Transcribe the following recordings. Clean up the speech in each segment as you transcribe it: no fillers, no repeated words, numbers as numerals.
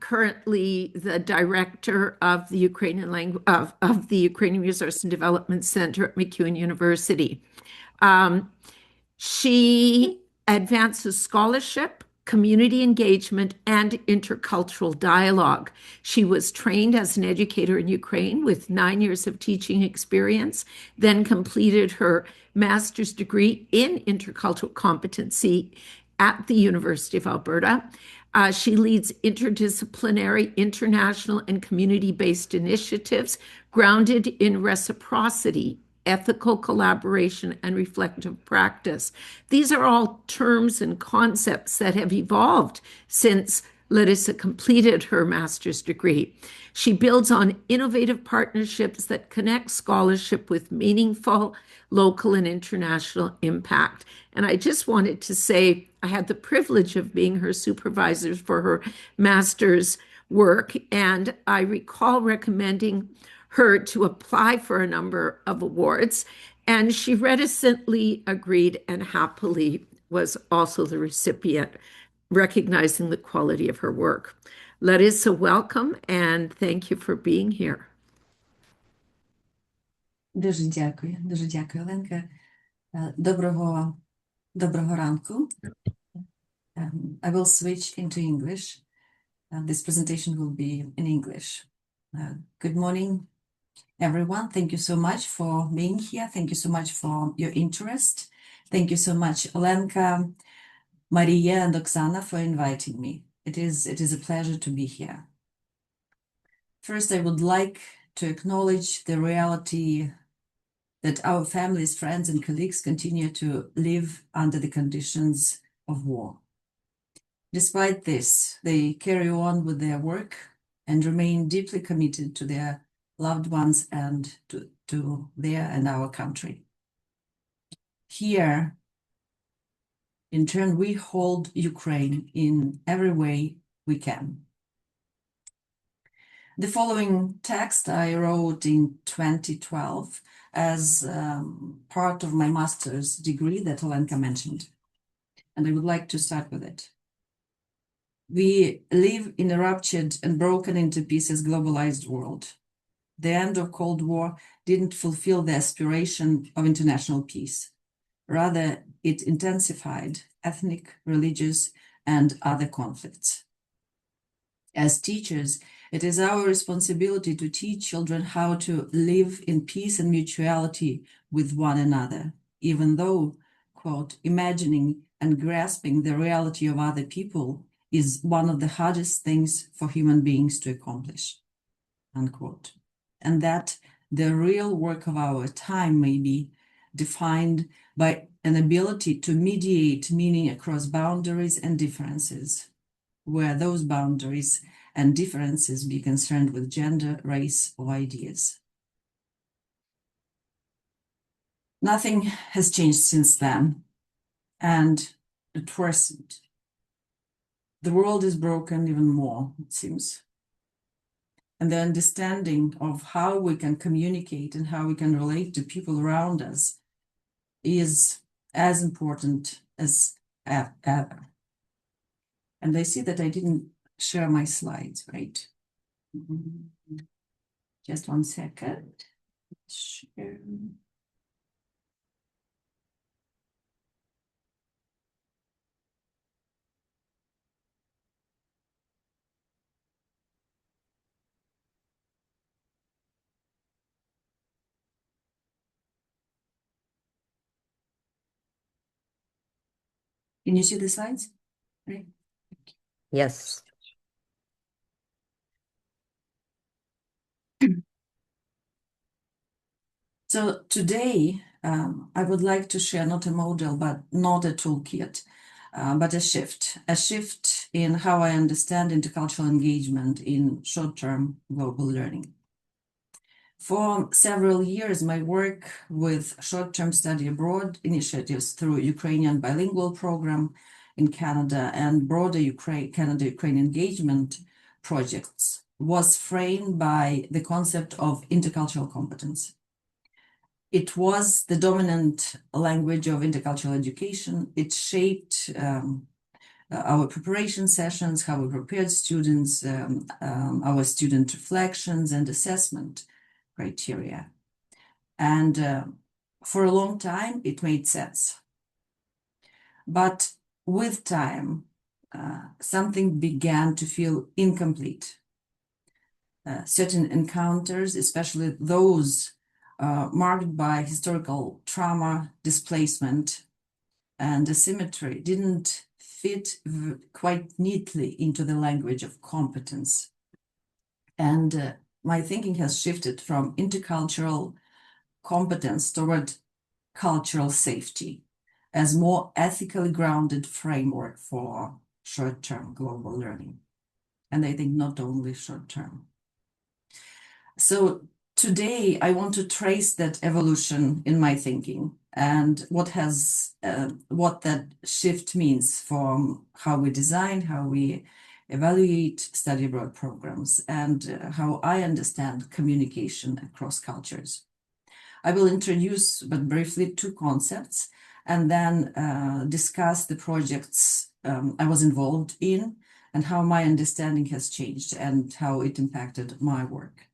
currently the director of the Ukrainian Resource and Development Center at MacEwan University. Um, she advances scholarship, community engagement, and intercultural dialogue. She was trained as an educator in Ukraine with 9 years of teaching experience, then completed her master's degree in intercultural competency at the University of Alberta. She leads interdisciplinary, international, and community-based initiatives grounded in reciprocity, ethical collaboration, and reflective practice. These are all terms and concepts that have evolved since Larysa completed her master's degree. She builds on innovative partnerships that connect scholarship with meaningful local and international impact. And I just wanted to say I had the privilege of being her supervisor for her master's work, and I recall recommending her to apply for a number of awards, and she reticently agreed and happily was also the recipient, recognizing the quality of her work. Larysa, welcome, and thank you for being here. Дуже дякую, Оленка. Доброго ранку. I will switch into English. This presentation will be in English. Good morning, everyone. Thank you so much for being here. Thank you so much for your interest. Thank you so much, Olenka, Maria, and Oksana, for inviting me. It is a pleasure to be here. First, I would like to acknowledge the reality that our families, friends, and colleagues continue to live under the conditions of war. Despite this, they carry on with their work and remain deeply committed to their loved ones and to their and our country. Here, in turn, we hold Ukraine in every way we can. The following text I wrote in 2012 as part of my master's degree that Olenka mentioned, and I would like to start with it. We live in a ruptured and broken into pieces globalized world. The end of Cold War didn't fulfill the aspiration of international peace. Rather, it intensified ethnic, religious, and other conflicts. As teachers, it is our responsibility to teach children how to live in peace and mutuality with one another, even though, quote, imagining and grasping the reality of other people is one of the hardest things for human beings to accomplish, unquote. And that the real work of our time may be defined by an ability to mediate meaning across boundaries and differences, where those boundaries and differences be concerned with gender, race, or ideas. Nothing has changed since then, and it worsened. The world is broken even more, it seems. And the understanding of how we can communicate and how we can relate to people around us is as important as ever. And I see that I didn't share my slides, right? Just 1 second. Share. Can you see the slides? Right. Yes. So today, I would like to share not a model, but not a toolkit, but a shift in how I understand intercultural engagement in short-term global learning. For several years, my work with short-term study abroad initiatives through Ukrainian Bilingual Program in Canada and broader Canada-Ukraine engagement projects was framed by the concept of intercultural competence. It was the dominant language of intercultural education. It shaped our preparation sessions, how we prepared students, our student reflections and assessment criteria. And for a long time, it made sense. But with time, something began to feel incomplete. Certain encounters, especially those marked by historical trauma, displacement, and asymmetry, didn't fit quite neatly into the language of competence. And my thinking has shifted from intercultural competence toward cultural safety as more ethically grounded framework for short-term global learning. And I think not only short-term. So today I want to trace that evolution in my thinking and what that shift means from how we design, how we evaluate study abroad programs, and how I understand communication across cultures. I will introduce, but briefly, two concepts, and then discuss the projects I was involved in and how my understanding has changed and how it impacted my work.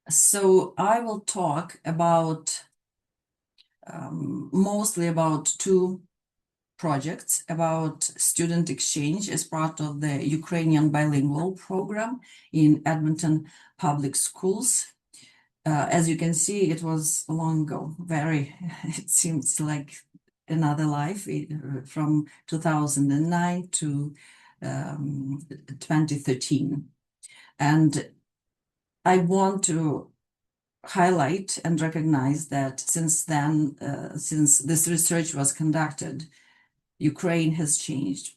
So I will talk about mostly about two projects about student exchange as part of the Ukrainian Bilingual Program in Edmonton Public Schools. As you can see, it was long ago, it seems like another life, from 2009 to 2013. And I want to highlight and recognize that since then, since this research was conducted, Ukraine has changed.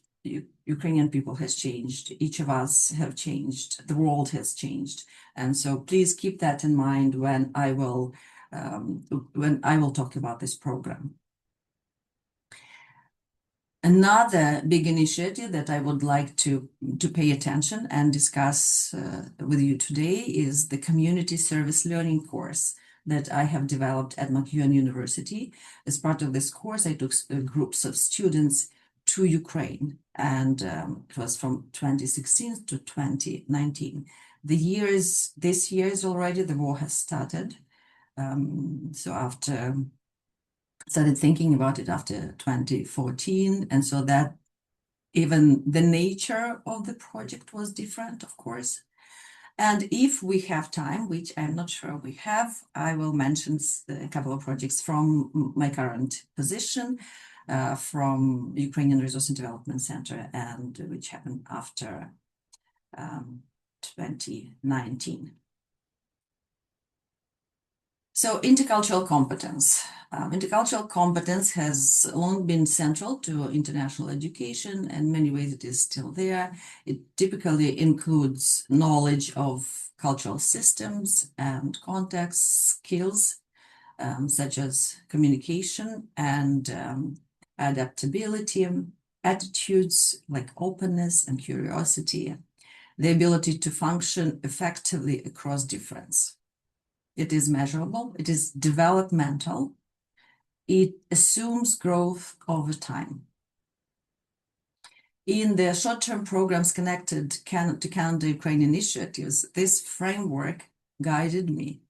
Ukrainian people has changed. Each of us have changed. The world has changed. And so please keep that in mind when I will talk about this program. Another big initiative that I would like to pay attention and discuss with you today is the community service learning course that I have developed at MacEwan University. As part of this course, I took groups of students to Ukraine, and it was from 2016 to 2019. This year is already, the war has started. So after started thinking about it after 2014, and so that even the nature of the project was different, of course. And if we have time, which I'm not sure we have, I will mention a couple of projects from my current position, from Ukrainian Resource and Development Center, and which happened after 2019. So intercultural competence. Intercultural competence has long been central to international education, and in many ways it is still there. It typically includes knowledge of cultural systems and context skills, such as communication and adaptability, attitudes like openness and curiosity, the ability to function effectively across difference. It is measurable, it is developmental, it assumes growth over time. In the short-term programs connected to Canada-Ukraine initiatives, this framework guided me.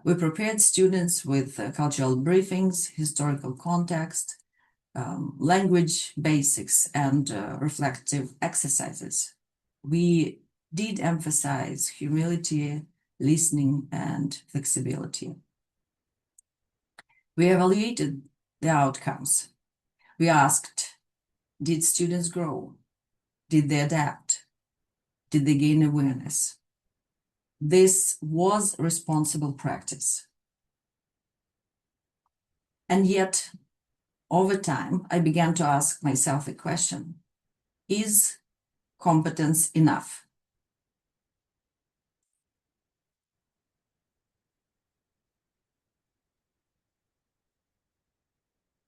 We prepared students with cultural briefings, historical context, language basics, and reflective exercises. We did emphasize humility, listening, and flexibility. We evaluated the outcomes. We asked, did students grow? Did they adapt? Did they gain awareness? This was responsible practice. And yet, over time, I began to ask myself a question: is competence enough?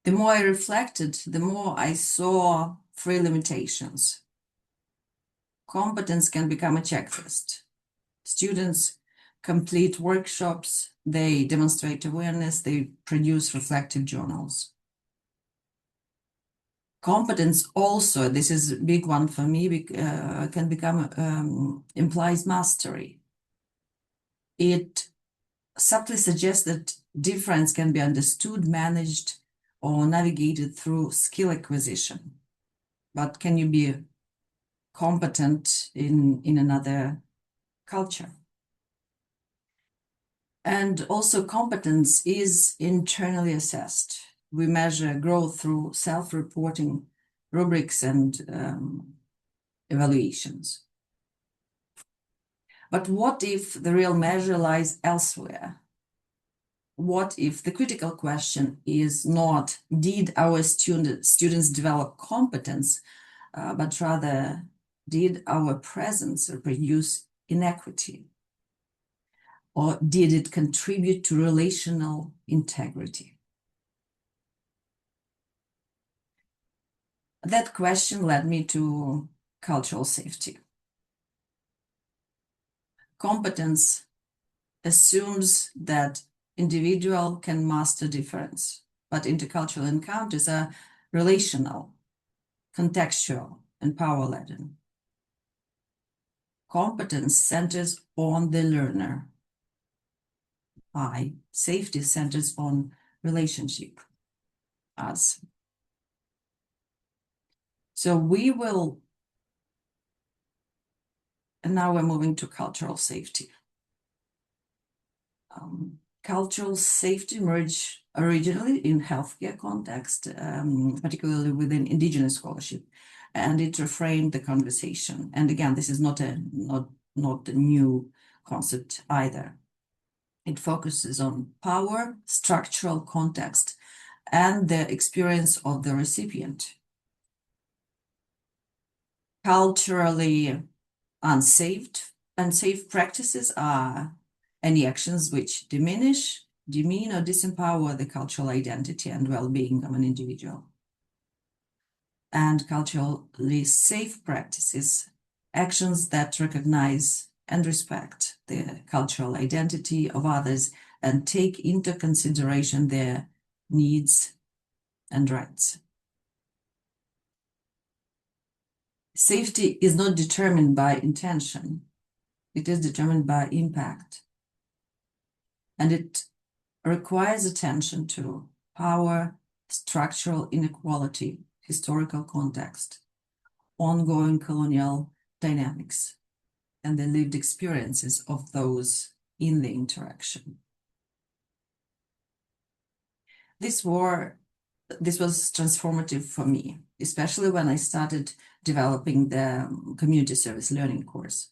The more I reflected, the more I saw three limitations. Competence can become a checklist. Students complete workshops, they demonstrate awareness, they produce reflective journals. Competence also, this is a big one for me, can become, implies mastery. It subtly suggests that difference can be understood, managed, or navigated through skill acquisition. But can you be competent in another culture? And also competence is internally assessed. We measure growth through self-reporting rubrics and evaluations. But what if the real measure lies elsewhere? What if the critical question is not, did our students develop competence, but rather, did our presence reproduce inequity? Or did it contribute to relational integrity? That question led me to cultural safety. Competence assumes that individual can master difference, but intercultural encounters are relational, contextual, and power-laden. Competence centers on the learner. Safety centers on relationship, us. So we will, and now we're moving to cultural safety. Cultural safety emerged originally in healthcare context, particularly within Indigenous scholarship, and it reframed the conversation. And again, this is not a new concept either. It focuses on power, structural context, and the experience of the recipient. Culturally unsafe practices are any actions which diminish, demean, or disempower the cultural identity and well-being of an individual. And culturally safe practices, actions that recognize and respect the cultural identity of others and take into consideration their needs and rights. Safety is not determined by intention. It is determined by impact. And it requires attention to power, structural inequality, historical context, ongoing colonial dynamics, and the lived experiences of those in the interaction. This was transformative for me, especially when I started developing the community service learning course.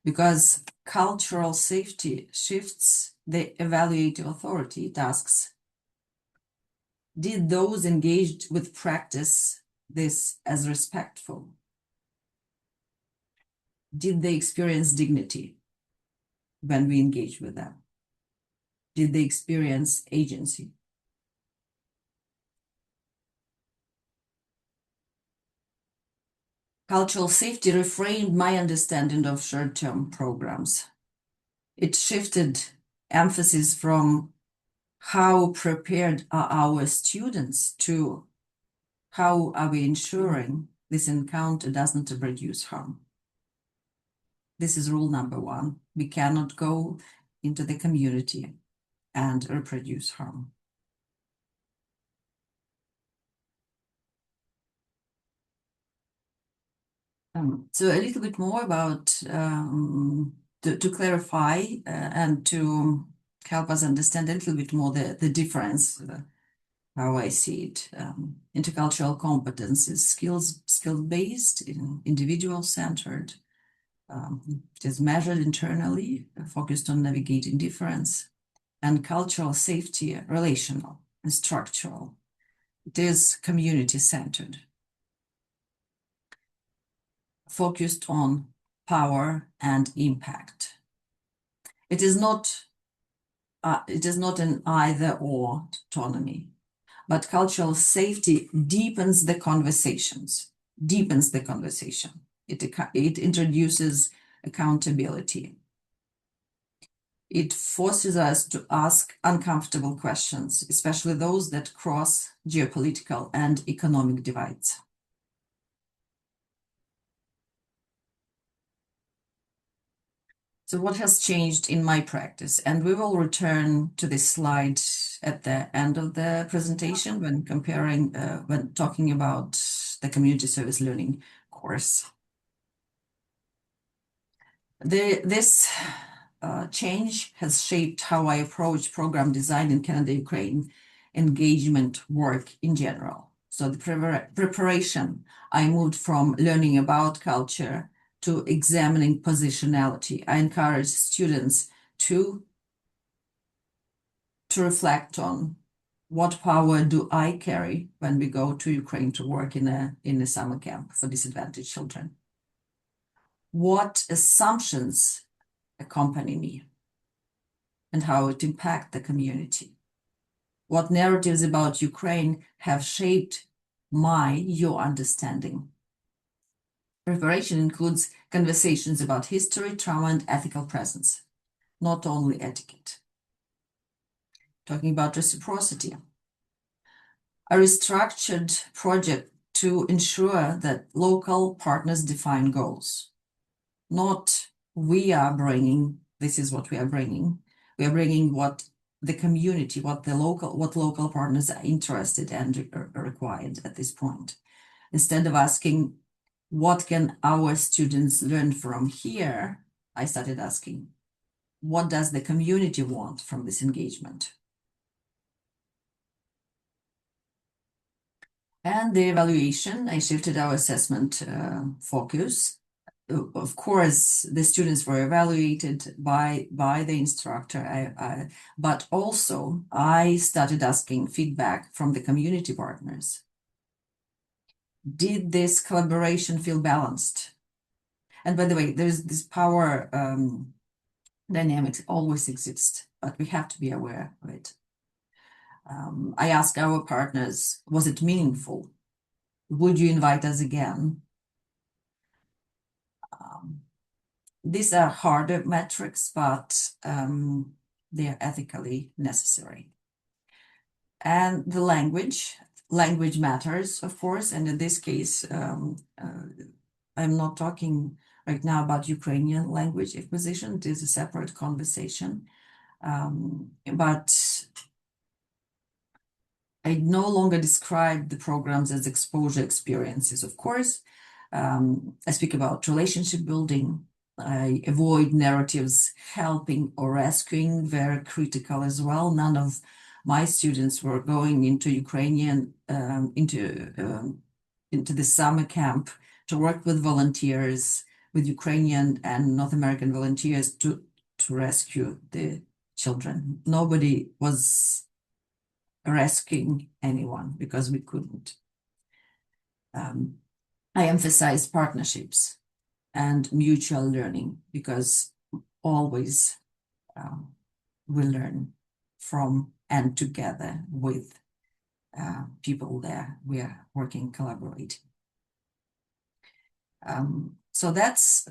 Because cultural safety shifts the evaluative authority tasks. Did those engaged with practice this as respectful? Did they experience dignity when we engage with them? Did they experience agency? Cultural safety reframed my understanding of short-term programs. It shifted emphasis from how prepared are our students to how are we ensuring this encounter doesn't produce harm. This is rule number one. We cannot go into the community and reproduce harm. So a little bit more about, to clarify and to help us understand a little bit more the difference, how I see it. Intercultural competence is skill-based, individual-centered. It is measured internally, focused on navigating difference, and cultural safety, relational and structural. It is community-centered, focused on power and impact. It is not an either-or autonomy, but cultural safety deepens the conversations, It introduces accountability. It forces us to ask uncomfortable questions, especially those that cross geopolitical and economic divides. So what has changed in my practice? And we will return to this slide at the end of the presentation when when talking about the community service learning course. This change has shaped how I approach program design in Canada-Ukraine engagement work in general. So the preparation, I moved from learning about culture to examining positionality. I encourage students to reflect on what power do I carry when we go to Ukraine to work in a summer camp for disadvantaged children. What assumptions accompany me and how it impact the community. What narratives about Ukraine have shaped your understanding. Preparation includes conversations about history, trauma, and ethical presence, not only etiquette. Talking about reciprocity. A restructured project to ensure that local partners define goals. Not we are bringing, this is what we are bringing. We are bringing what the community, what local partners are interested and required at this point. Instead of asking, what can our students learn from here? I started asking, what does the community want from this engagement? And the evaluation, I shifted our assessment focus. Of course, the students were evaluated by the instructor, but also I started asking feedback from the community partners. Did this collaboration feel balanced? And by the way, there's this power dynamics always exists, but we have to be aware of it. I asked our partners, was it meaningful? Would you invite us again? These are harder metrics, but they are ethically necessary. And the language matters, of course, and in this case, I'm not talking right now about Ukrainian language acquisition. It is a separate conversation. But I no longer describe the programs as exposure experiences, of course. I speak about relationship building. I avoid narratives helping or rescuing, very critical as well. None of my students were going into Ukrainian, into the summer camp to work with volunteers, with Ukrainian and North American volunteers to rescue the children. Nobody was rescuing anyone because we couldn't. I emphasize partnerships and mutual learning because always we learn from and together with people there. We are working, collaborating. So that's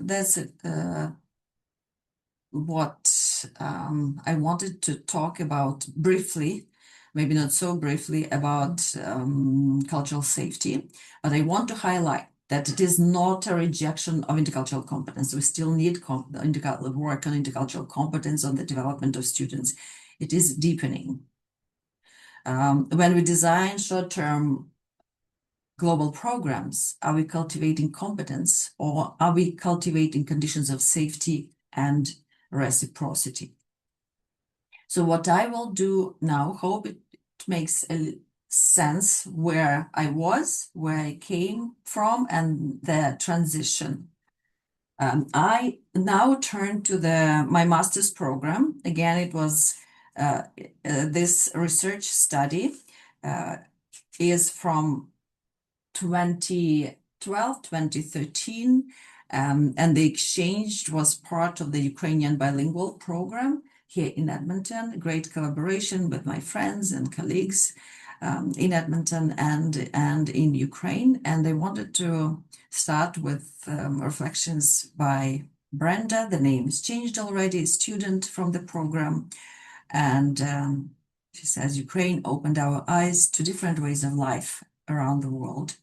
what I wanted to talk about briefly, maybe not so briefly, about cultural safety, but I want to highlight that it is not a rejection of intercultural competence. We still need work on intercultural competence, on the development of students. It is deepening. When we design short-term global programs, are we cultivating competence or are we cultivating conditions of safety and reciprocity? So what I will do now, hope it makes sense where I was, where I came from, and the transition. I now turn to my master's program. Again, it was this research study is from 2012, 2013, and the exchange was part of the Ukrainian Bilingual Program here in Edmonton. Great collaboration with my friends and colleagues in Edmonton and in Ukraine. And I wanted to start with reflections by Brenda, the name is changed already, a student from the program. And she says, Ukraine opened our eyes to different ways of life around the world,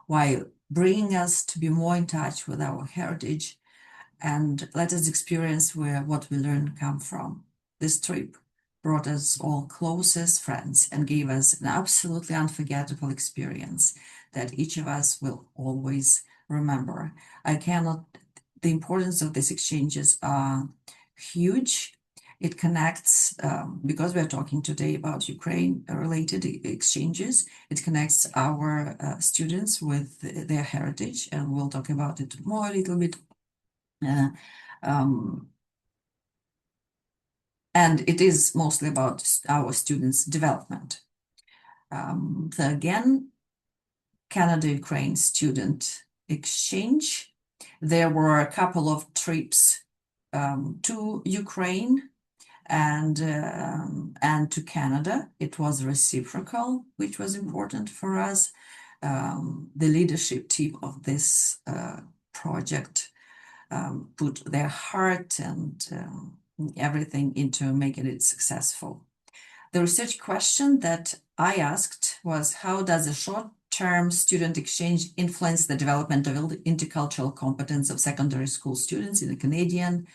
while bringing us to be more in touch with our heritage and let us experience where what we learn come from. This trip brought us all close as friends and gave us an absolutely unforgettable experience that each of us will always remember. The importance of these exchanges are huge. It connects, because we're talking today about Ukraine-related exchanges, it connects our students with their heritage, and we'll talk about it more a little bit. And it is mostly about our students' development. So again, Canada-Ukraine student exchange. There were a couple of trips to Ukraine and to Canada. It was reciprocal, which was important for us. The leadership team of this project put their heart and everything into making it successful. The research question that I asked was, how does a short-term student exchange influence the development of intercultural competence of secondary school students in the Canadian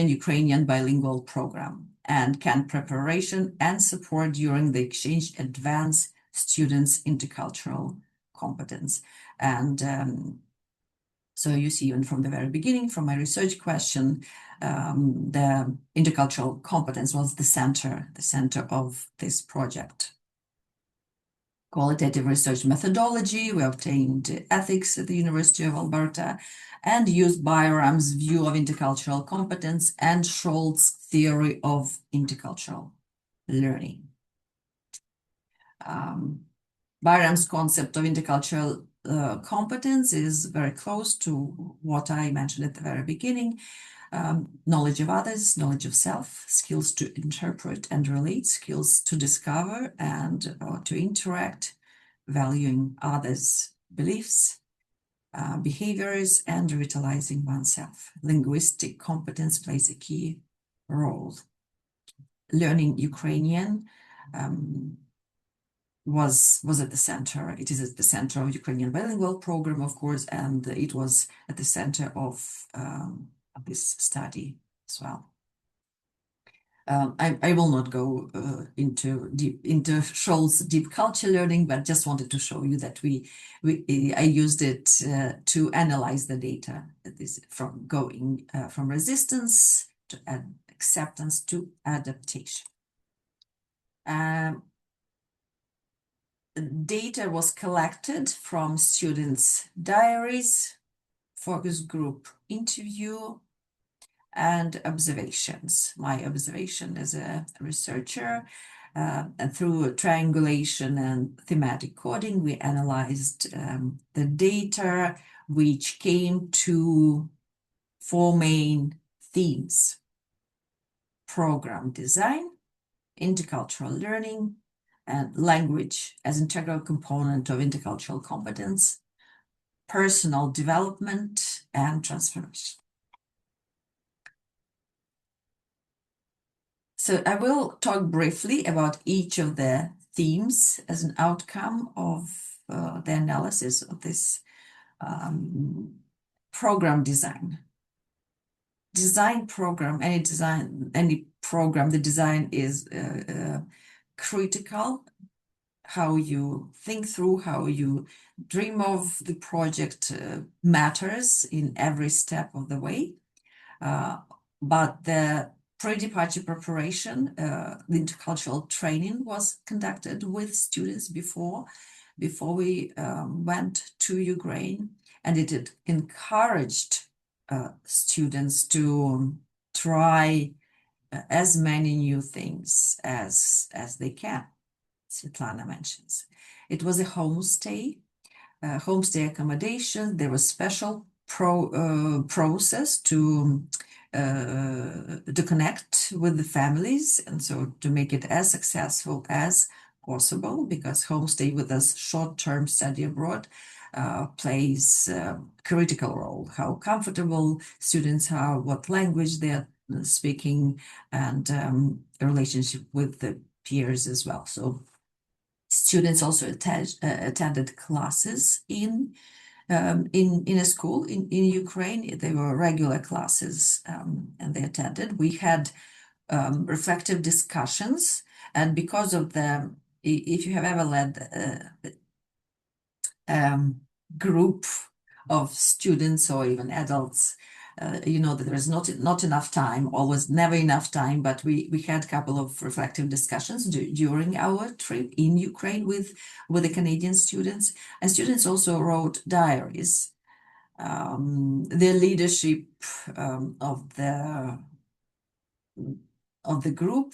Ukrainian Bilingual Program? And can preparation and support during the exchange advance students' intercultural competence? And so you see, even from the very beginning, from my research question, the intercultural competence was the center of this project. Qualitative research methodology, we obtained ethics at the University of Alberta and used Byram's view of intercultural competence and Scholl's theory of intercultural learning. Byram's concept of intercultural competence is very close to what I mentioned at the very beginning. Knowledge of others, knowledge of self, skills to interpret and relate, skills to discover and to interact, valuing others' beliefs, behaviors, and revitalizing oneself. Linguistic competence plays a key role. Learning Ukrainian was at the center. It is at the center of Ukrainian Bilingual Program, of course, and it was at the center of this study as well. I will not go into Scholl's deep culture learning, but just wanted to show you that I used it to analyze the data. This from going from resistance to acceptance to adaptation. Data was collected from students' diaries, focus group interview, and observations. My observation as a researcher, and through triangulation and thematic coding, we analyzed the data, which came to 4 main themes: program design, intercultural learning, and language as integral component of intercultural competence, personal development, and transformation. So I will talk briefly about each of the themes as an outcome of the analysis of this program design. Any program, the design is critical. How you think through, how you dream of the project matters in every step of the way. But the pre-departure preparation, the intercultural training was conducted with students before we went to Ukraine, and it encouraged students to try as many new things as they can. Svetlana mentions. It was a homestay accommodation. There was special process to connect with the families, and so to make it as successful as possible because homestay with us short-term study abroad plays a critical role. How comfortable students are, what language they're speaking, and a relationship with the peers as well. So students also attended classes in a school in Ukraine. They were regular classes and they attended. We had reflective discussions, and because of if you have ever led a group of students or even adults, you know that there is not enough time, always never enough time, but we had a couple of reflective discussions during our trip in Ukraine with the Canadian students, and students also wrote diaries. The leadership of the group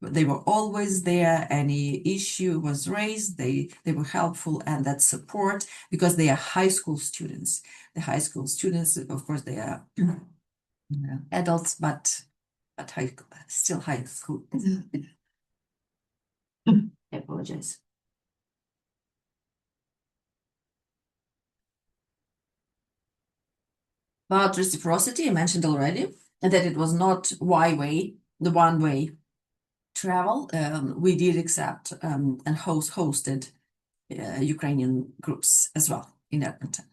they were always there. Any issue was raised, they were helpful, and that support, because they are high school students. The high school students, of course, they are adults, but still high school. I apologize. About reciprocity, I mentioned already that it was not the one-way travel. We did accept and hosted Ukrainian groups as well in Edmonton.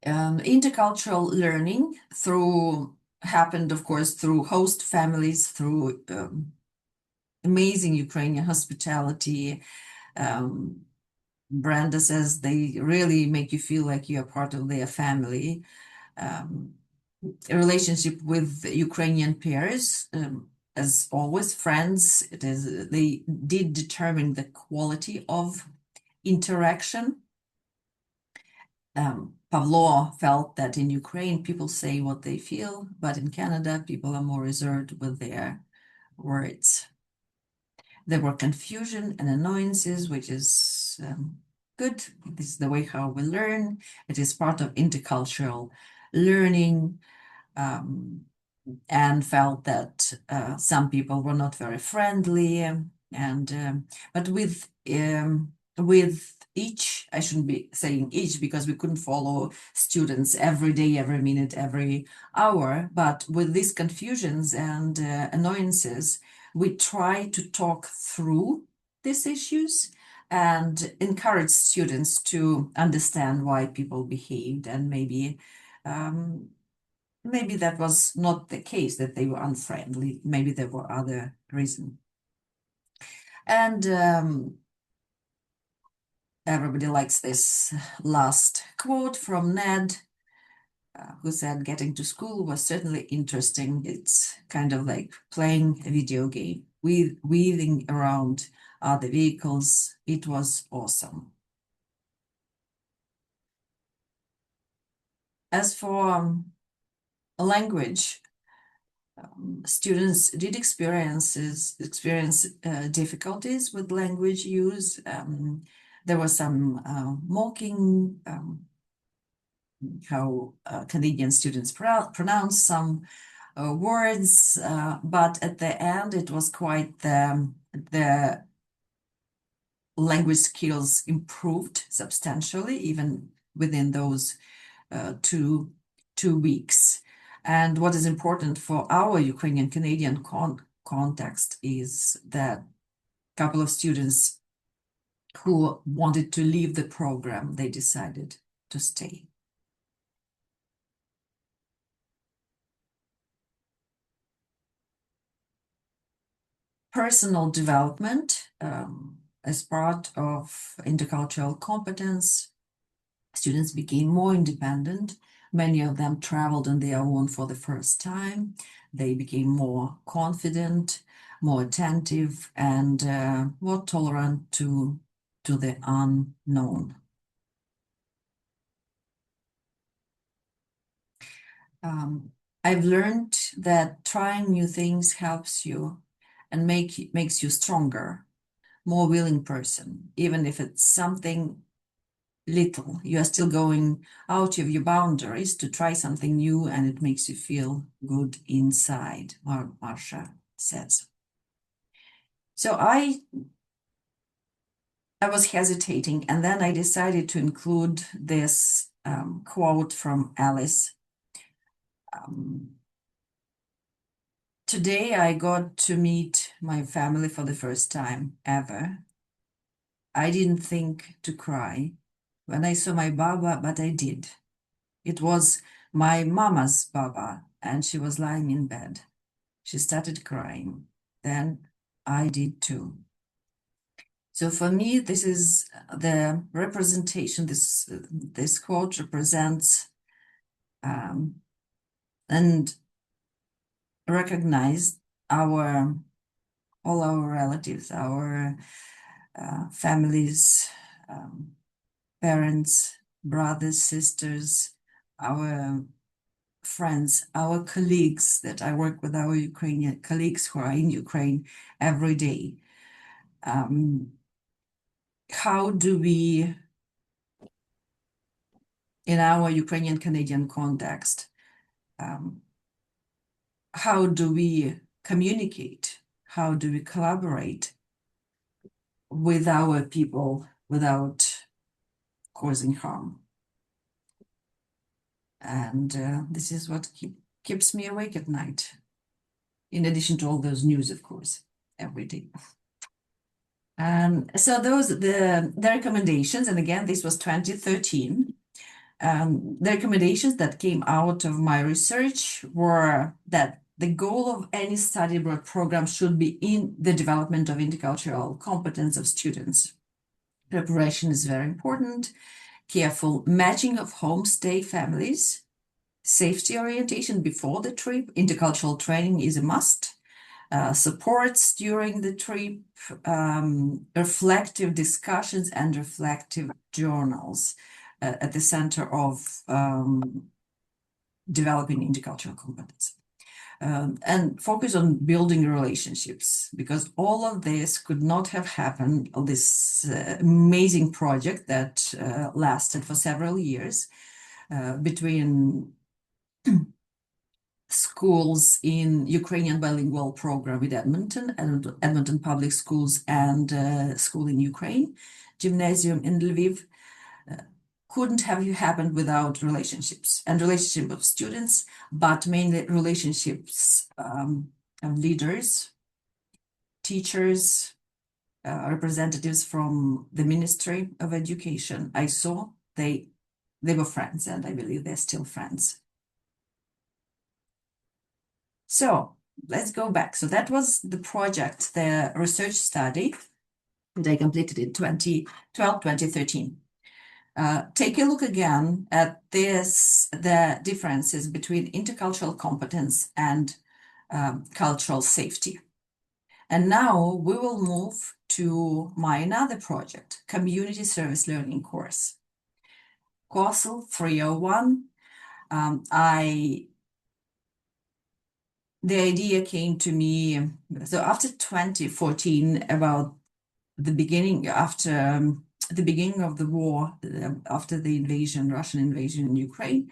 Intercultural learning happened, of course, through host families, through amazing Ukrainian hospitality. Brenda says they really make you feel like you are part of their family. A relationship with Ukrainian peers, as always, friends. They did determine the quality of interaction. Pavlo felt that in Ukraine, people say what they feel, but in Canada, people are more reserved with their words. There were confusion and annoyances, which is good. This is the way how we learn. It is part of intercultural learning, and felt that some people were not very friendly, but with each, I shouldn't be saying each because we couldn't follow students every day, every minute, every hour, but with these confusions and annoyances, we try to talk through these issues and encourage students to understand why people behaved, and maybe that was not the case, that they were unfriendly. Maybe there were other reasons. And everybody likes this last quote from Ned, who said, "Getting to school was certainly interesting. It's kind of like playing a video game, weaving around other vehicles. It was awesome." As for language, students did experience difficulties with language use. There was some mocking how Canadian students pronounce some words, but at the end it was quite the language skills improved substantially, even within those 2 weeks. And what is important for our Ukrainian-Canadian context is that a couple of students who wanted to leave the program, they decided to stay. Personal development as part of intercultural competence, students became more independent. Many of them traveled on their own for the first time. They became more confident, more attentive, and more tolerant to the unknown. I've learned that trying new things helps you and makes you stronger, more willing person, even if it's something little. You are still going out of your boundaries to try something new, and it makes you feel good inside, Marsha says. So I I was hesitating, and then I decided to include this quote from Alice. Today I got to meet my family for the first time ever. I didn't think to cry when I saw my Baba, but I did. It was my mama's Baba, and she was lying in bed. She started crying. Then I did too. So for me, this is the representation. This quote represents and recognize all our relatives, our families, parents, brothers, sisters, our friends, our colleagues that I work with, our Ukrainian colleagues who are in Ukraine every day. How do we, in our Ukrainian Canadian context, how do we communicate? How do we collaborate with our people without causing harm? And this is what keeps me awake at night, in addition to all those news, of course, every day. So those the recommendations, and again, this was 2013. The recommendations that came out of my research were that the goal of any study abroad program should be in the development of intercultural competence of students. Preparation is very important. Careful matching of homestay families, safety orientation before the trip, intercultural training is a must. Supports during the trip, reflective discussions and reflective journals at the center of developing intercultural competence. And focus on building relationships, because all of this could not have happened, this amazing project that lasted for several years between schools in Ukrainian Bilingual Program in Edmonton, and Edmonton Public Schools, and school in Ukraine, gymnasium in Lviv, couldn't have happened without relationships, and relationship of students, but mainly relationships of leaders, teachers, representatives from the Ministry of Education. I saw they were friends, and I believe they're still friends. So let's go back. So that was the project, the research study that I completed in 2012, 2013. Take a look again at the differences between intercultural competence and cultural safety. And now we will move to my another project, Community Service Learning course. COSL 301. The idea came to me, so after 2014, about the beginning, after the beginning of the war, after the invasion, Russian invasion in Ukraine,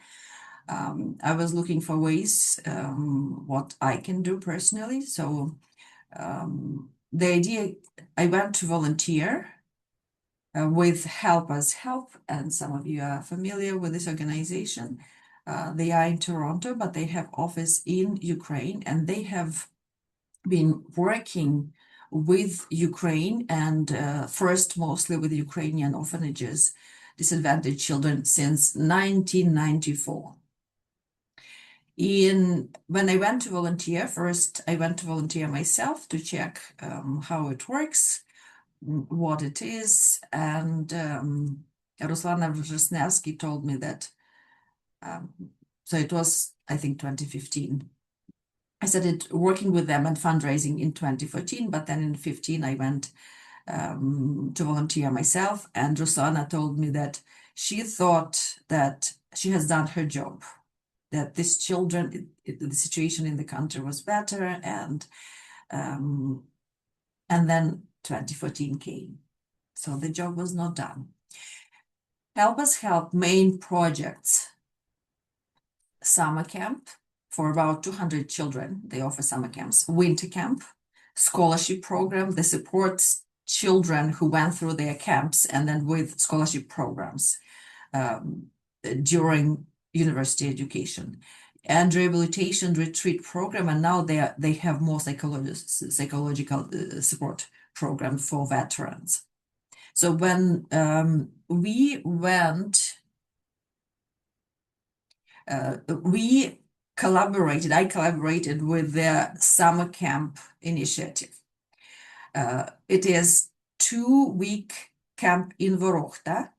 I was looking for ways what I can do personally. So the idea, I went to volunteer with Help Us Help, and some of you are familiar with this organization. They are in Toronto, but they have office in Ukraine, and they have been working with Ukraine, and first mostly with Ukrainian orphanages, disadvantaged children, since 1994. When I went to volunteer, first I went to volunteer myself to check how it works, what it is, and Ruslana Wrzesniewski told me that, so it was, I think, 2015. I started working with them and fundraising in 2014, but then in 2015 I went to volunteer myself, and Ruslana told me that she thought that she has done her job, that these children, the situation in the country was better, and then 2014 came. So the job was not done. Help Us Help main projects, summer camp for about 200 children. They offer summer camps, winter camp, scholarship program that supports children who went through their camps and then with scholarship programs during university education and rehabilitation retreat program, and now they have more psychological support program for veterans. So when we went, I collaborated with the summer camp initiative. It is 2-week camp in Vorokhta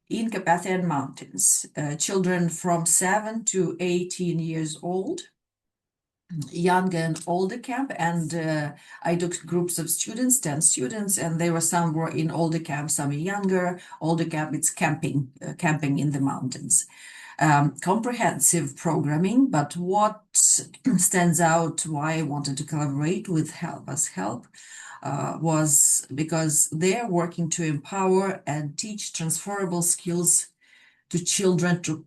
in Carpathian Mountains. Children from 7 to 18 years old, younger and older camp, and I took groups of students, 10 students, and they were some were in older camp, some younger. Older camp, it's camping in the mountains. Comprehensive programming, but what stands out why I wanted to collaborate with Help Us Help was because they're working to empower and teach transferable skills to children to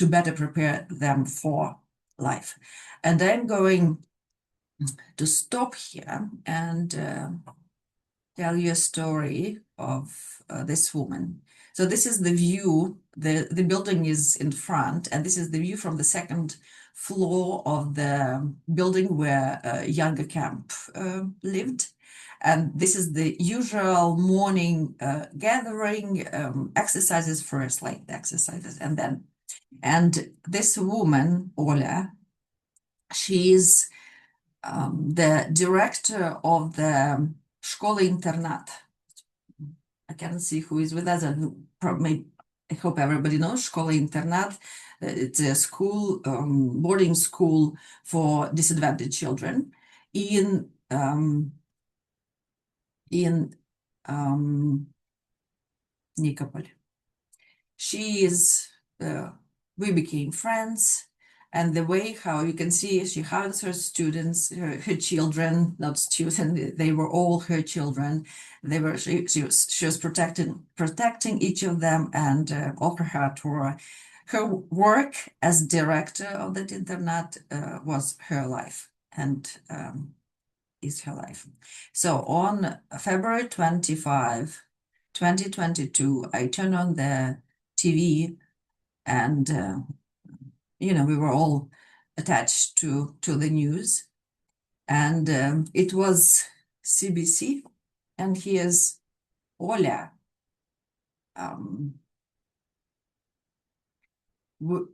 better prepare them for life. And I'm going to stop here and tell you a story of this woman. So this is the view, the building is in front, and this is the view from the second floor of the building where younger camp lived. And this is the usual morning gathering, exercises first, like the exercises, and this woman, Oля, she is the director of the Школа-Internat. I can't see who is with us, and probably, I hope everybody knows Школа-Internat. It's a school, boarding school for disadvantaged children in Nikopol. She is, we became friends, and the way how you can see she hugs her students, her children, not students, they were all her children. They were she was protecting each of them, and all her heart were her work as director of that internat was her life, and is her life. So on February 25, 2022, I turned on the TV, and we were all attached to the news, and it was CBC, and here's Oля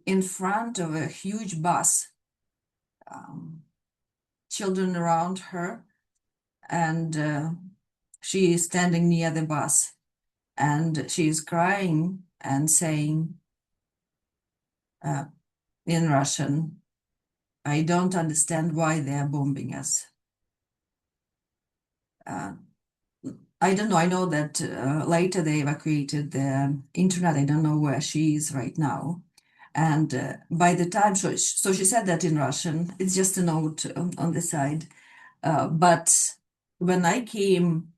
in front of a huge bus, children around her, and she is standing near the bus, and she is crying and saying in Russian, "I don't understand why they are bombing us." I don't know. I know that later they evacuated the internet. I don't know where she is right now. And by the time, so she said that in Russian. It's just a note on the side. But when I came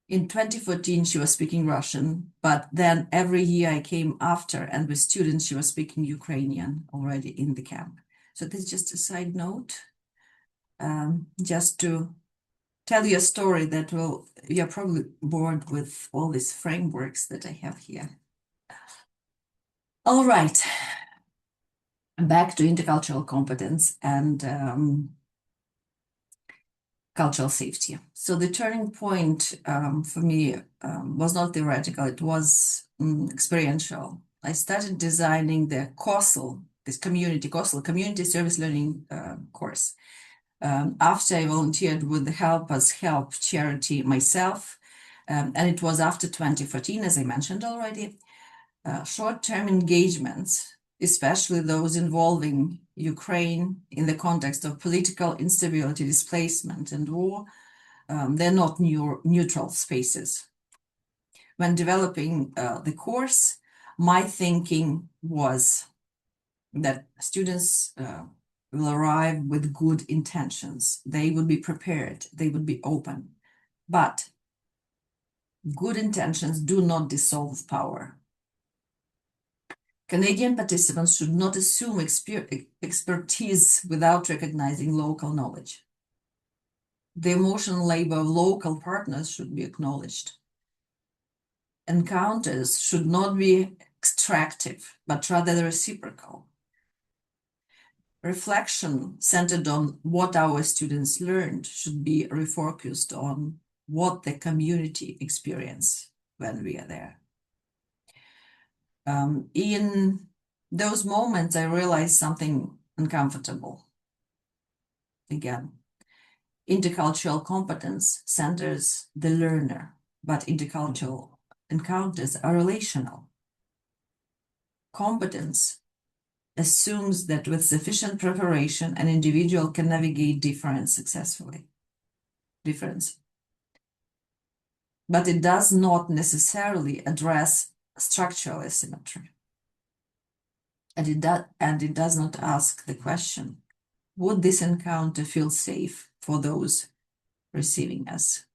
in 2014, she was speaking Russian. But then every year I came after, and with students, she was speaking Ukrainian already in the camp. So this is just a side note, just to tell you a story that you're probably bored with all these frameworks that I have here. All right, back to intercultural competence and cultural safety. So the turning point for me was not theoretical, it was experiential. I started designing the COSL, community service learning course. After I volunteered with the Help Us Help charity myself, and it was after 2014, as I mentioned already, short-term engagements, especially those involving Ukraine in the context of political instability, displacement, and war, they're not neutral spaces. When developing the course, my thinking was that students will arrive with good intentions. They would be prepared, they would be open. But good intentions do not dissolve power. Canadian participants should not assume expertise without recognizing local knowledge. The emotional labor of local partners should be acknowledged. Encounters should not be extractive, but rather reciprocal. Reflection centered on what our students learned should be refocused on what the community experience when we are there. In those moments, I realized something uncomfortable. Again, intercultural competence centers the learner, but intercultural encounters are relational. Competence assumes that with sufficient preparation, an individual can navigate difference successfully. But it does not necessarily address structural asymmetry. And it does not ask the question, would this encounter feel safe for those receiving us?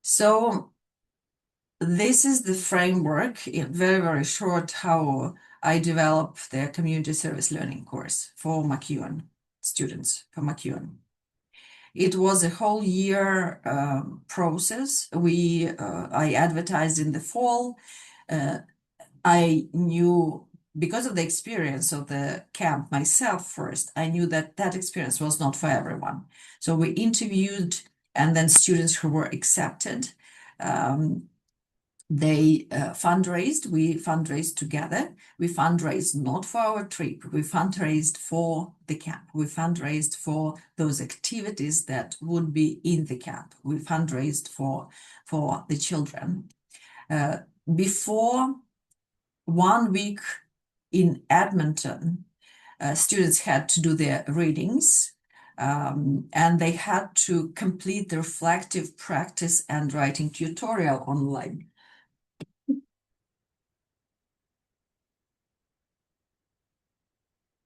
So this is the framework, in very, very short, how I developed the community service learning course for MacEwan students, for MacEwan. It was a whole year process. I advertised in the fall. I knew, because of the experience of the camp myself first, I knew that that experience was not for everyone. So we interviewed, and then students who were accepted, they fundraised. We fundraised together. We fundraised not for our trip. We fundraised for the camp. We fundraised for those activities that would be in the camp. We fundraised for the children. Before 1 week in Edmonton, students had to do their readings, and they had to complete the reflective practice and writing tutorial online.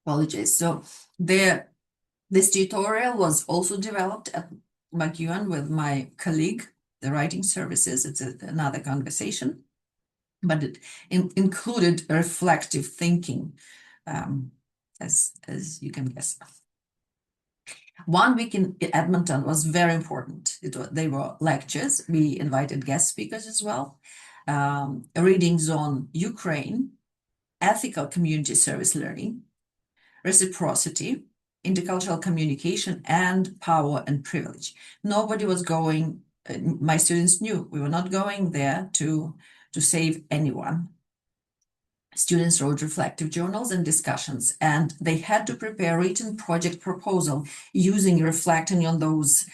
Apologies. So this tutorial was also developed at MacEwan with my colleague, the writing services. It's another conversation, but it included reflective thinking, as you can guess. 1 week in Edmonton was very important. They were lectures. We invited guest speakers as well. Readings on Ukraine, ethical community service learning, reciprocity, intercultural communication, and power and privilege. Nobody was going, my students knew we were not going there to save anyone. Students wrote reflective journals and discussions, and they had to prepare written project proposal using reflecting on those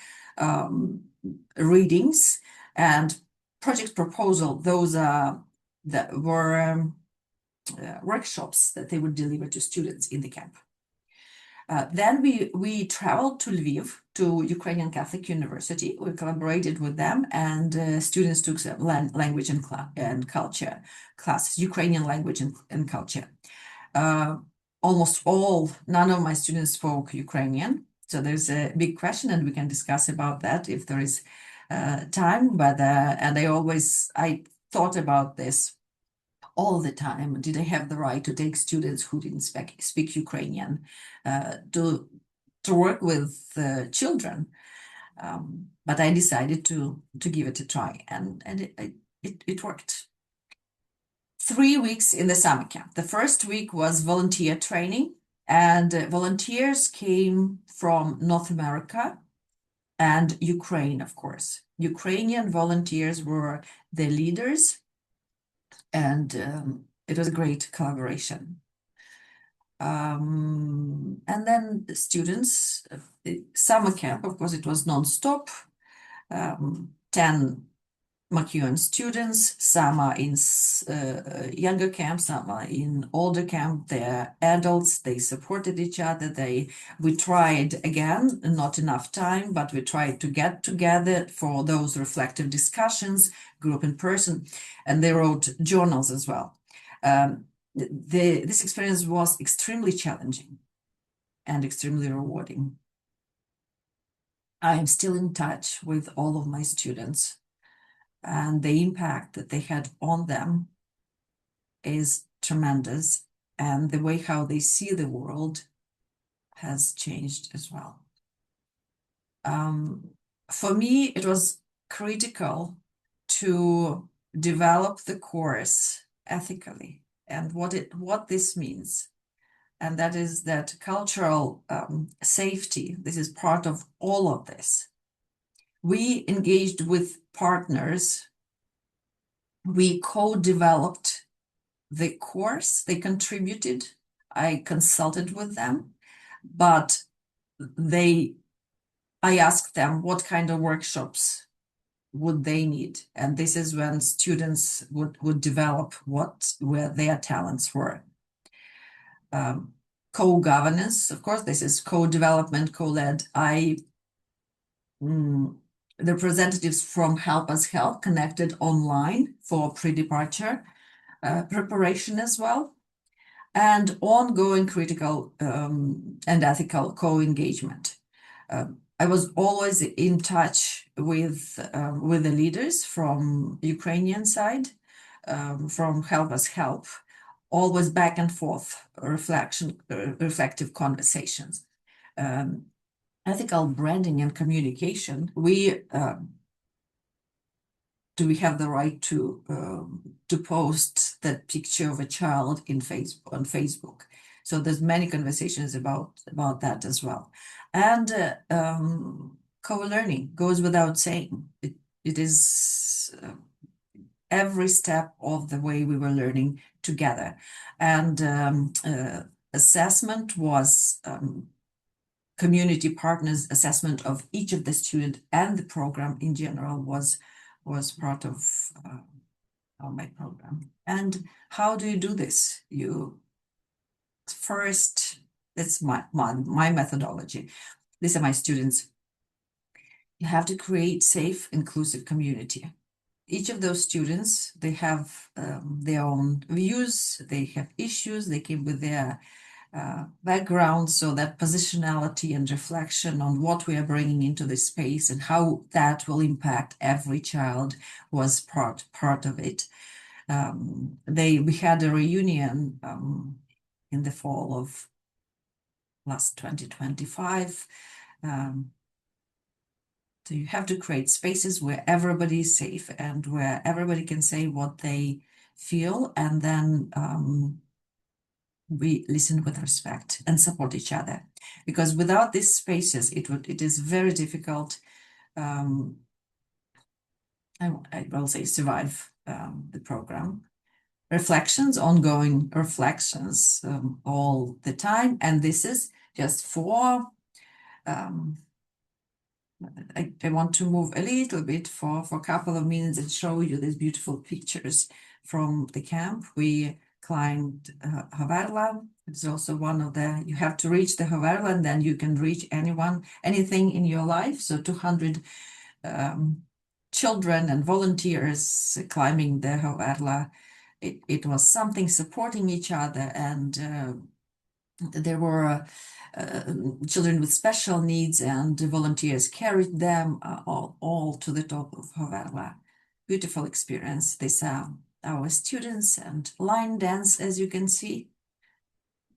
readings and project proposal. Those that were workshops that they would deliver to students in the camp. Then we traveled to Lviv, to Ukrainian Catholic University. We collaborated with them, and students took some language and culture classes, Ukrainian language and culture. None of my students spoke Ukrainian. So there's a big question, and we can discuss about that if there is time. But and I thought about this all the time. Did I have the right to take students who didn't speak Ukrainian to work with children? But I decided to give it a try, and it worked. 3 weeks in the summer camp. The first week was volunteer training, and volunteers came from North America and Ukraine, of course. Ukrainian volunteers were the leaders, and it was a great collaboration. And then the students, summer camp, of course, it was non-stop. 10 MacEwan students, some are in younger camp, some are in older camp. They're adults, they supported each other. We tried again, not enough time, but we tried to get together for those reflective discussions, group in person, and they wrote journals as well. This experience was extremely challenging and extremely rewarding. I am still in touch with all of my students, and the impact that they had on them is tremendous, and the way how they see the world has changed as well. For me, it was critical to develop the course ethically and what this means. And that is that cultural safety, this is part of all of this. We engaged with partners. We co-developed the course. They contributed. I consulted with them, but I asked them what kind of workshops would they need, and this is when students would develop what where their talents were. Co-governance, of course, this is co-development, co-led. The representatives from Help Us Help connected online for pre-departure preparation as well, and ongoing critical and ethical co-engagement. I was always in touch with the leaders from Ukrainian side, from Help Us Help, always back and forth reflective conversations. Ethical branding and communication. Do we have the right to post that picture of a child on Facebook? So there's many conversations about that as well. And co-learning goes without saying. It is every step of the way we were learning together. And assessment was community partners' assessment of each of the student and the program in general was part of my program. And how do you do this? That's my methodology. These are my students. You have to create safe, inclusive community. Each of those students, they have their own views, they have issues, they came with their background, so that positionality and reflection on what we are bringing into the space and how that will impact every child was part of it. We had a reunion in the fall of last 2025. So you have to create spaces where everybody is safe and where everybody can say what they feel, and then we listen with respect and support each other. Because without these spaces, it is very difficult. I will say survive the program. Reflections, ongoing reflections all the time, and this is just for. I want to move a little bit for a couple of minutes and show you these beautiful pictures from the camp. We climbed Havarla. It's also one of you have to reach the Havarla and then you can reach anything in your life. So 200 children and volunteers climbing the Havarla. It was something supporting each other, and there were children with special needs, and the volunteers carried them all to the top of Havarla. Beautiful experience. These are our students, and line dance, as you can see.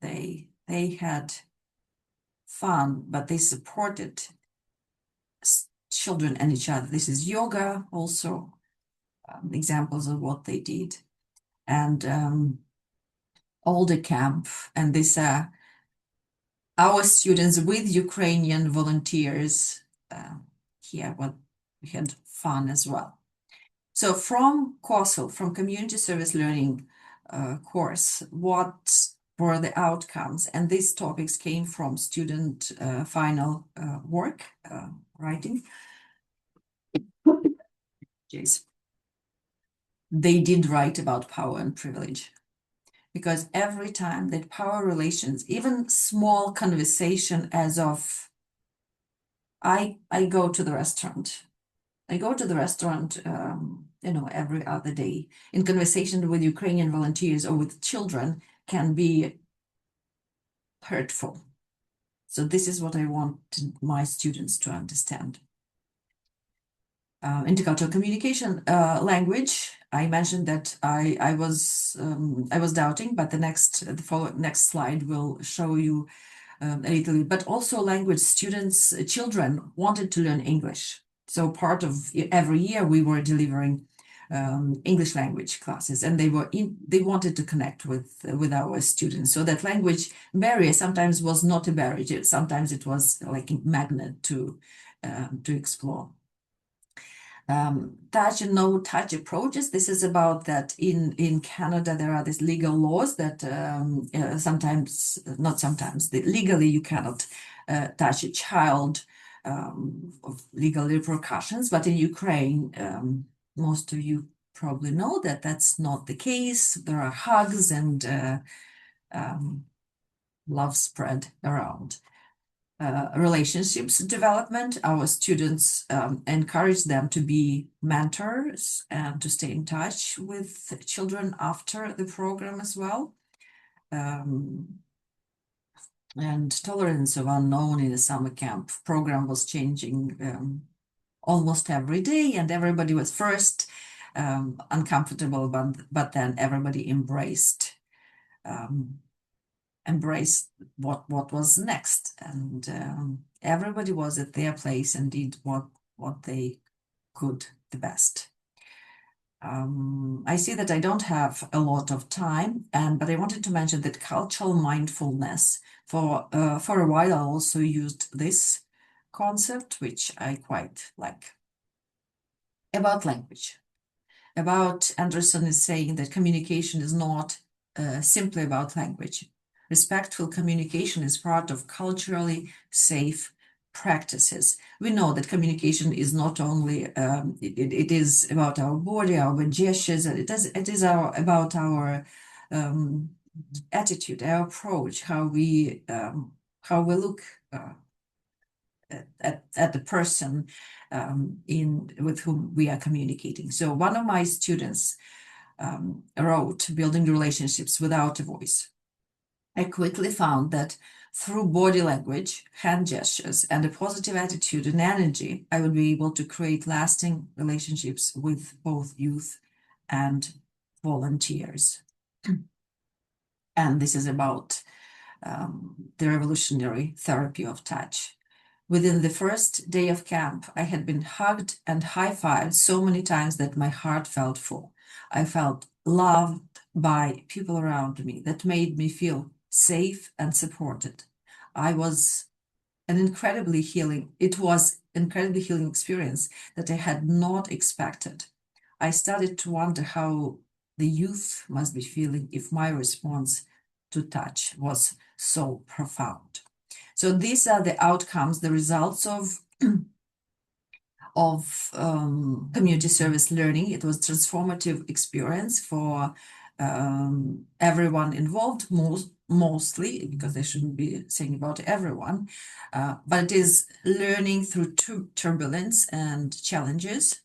They had fun, but they supported children and each other. This is yoga also, examples of what they did. And older camp, and these are our students with Ukrainian volunteers here. What we had fun as well. So from COSL, from Community Service Learning course, what were the outcomes? And these topics came from student final work writing. Yes. They did write about power and privilege, because every time that power relations, even small conversation as of, I go to the restaurant. I go to the restaurant, every other day. In conversation with Ukrainian volunteers or with children can be hurtful. So this is what I want my students to understand. Intercultural communication language. I mentioned that I was doubting, but the next slide will show you a little bit, but also language children wanted to learn English. So part of every year we were delivering English language classes, and they wanted to connect with our students. So that language barrier sometimes was not a barrier. Sometimes it was like a magnet to explore. Touch and no touch approaches. This is about that in Canada there are these legal laws that legally you cannot touch a child, of legal repercussions. But in Ukraine, most of you probably know that that's not the case. There are hugs and love spread around. Relationships development. Our students encourage them to be mentors and to stay in touch with children after the program as well. And tolerance of unknown in the summer camp program was changing almost every day, and everybody was first uncomfortable, but then everybody embraced what was next, and everybody was at their place and did what they could the best. I see that I don't have a lot of time, but I wanted to mention that cultural mindfulness, for a while I also used this concept, which I quite like, about language. About Anderson is saying that communication is not simply about language. Respectful communication is part of culturally safe practices. We know that communication is not only it is about our body, our gestures, and it is about our attitude, our approach, how we look at the person with whom we are communicating. So one of my students wrote Building Relationships Without a Voice. I quickly found that through body language, hand gestures, and a positive attitude and energy, I would be able to create lasting relationships with both youth and volunteers. And this is about the revolutionary therapy of touch. Within the first day of camp, I had been hugged and high-fived so many times that my heart felt full. I felt loved by people around me that made me feel safe and supported. It was an incredibly healing experience that I had not expected. I started to wonder how the youth must be feeling if my response to touch was so profound. So these are the outcomes, the results of community service learning. It was a transformative experience for everyone involved, mostly, because I shouldn't be saying about everyone, but it is learning through turbulence and challenges,